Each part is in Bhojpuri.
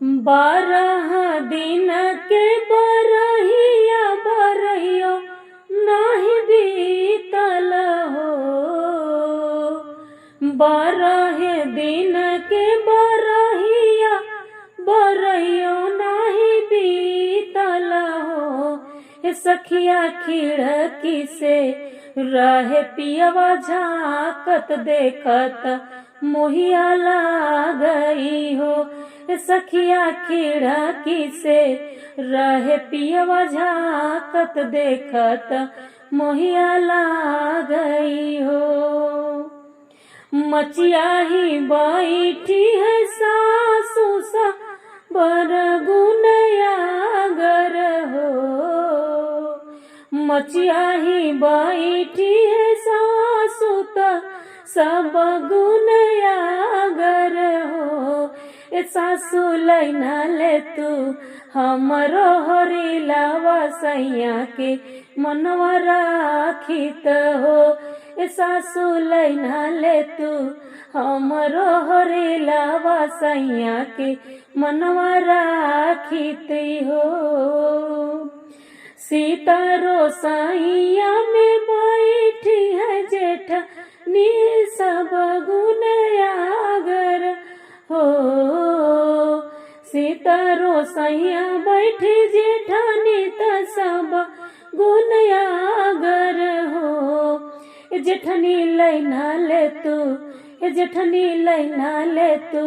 बारह दिन के बरहिया बरहियो नाही बीतल हो। बारह दिन के बरहिया बरहियो नाही बीतल हो। सखिया खिड़की से रहे पियवा झाकत देखत मोहिया लागई हो। सखिया खिड़की से रहे पियवा झाकत देखत मोहिया लागई हो। मचिया ही बैठी है सासू सा बरगुनयागर हो। मचिया ही बैठी है सासू त सब गुनयागर हो। सासू लैना ले तू हमरो हरिलावा सैया के मनवा राखित हो। सासू लैना ले तू हमरो हरिलावा सैया के मनवा राखित हो। सीतारो सैया में बैठी है जेठनी सब गुनयागर हो। सीतारो सैया बैठी जेठानी त सब गुनयागर हो। जेठनी लैना ले तू, जेठनी लैना ले तू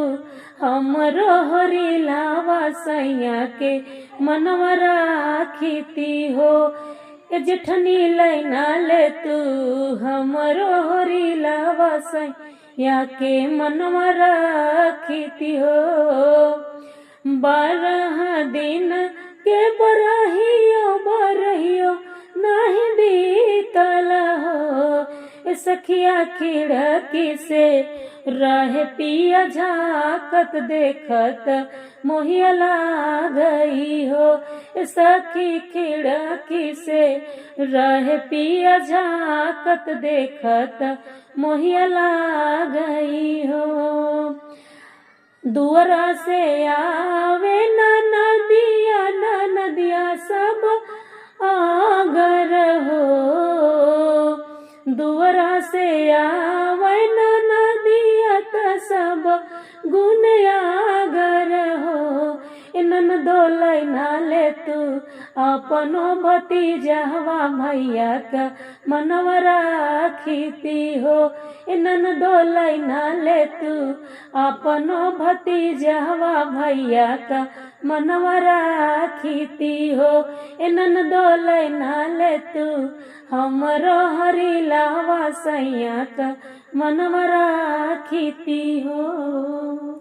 हमरो हरिलावा सैया के मनवा राखिती हो। जेठनी लैना ले तू हमरो हरिलावा सैया के मनवा राखिती हो। बारह दिन के बरहियो बरहियो नहीं बीतल हो। सखिया खिड़की से रहे पिया झाकत देखत मोहिया लागई हो। सखी खिड़की से रहे पिया झाकत देखत मोहिया लागई हो। दुअरा से आवे नदिया नदिया सब आगर हो। दुअरा से आवे नदिया त सब गुनयागर हो। ननदो लैना ले तू अपनो भतीजवा भैया का मनवा राखिती हो। ननदो लैना ले तू अपनो भतीजवा भैया का मनवा राखिती हो। ननदो लैना ले तू हमरो हरिलावा सैया का मनवा राखिती हो।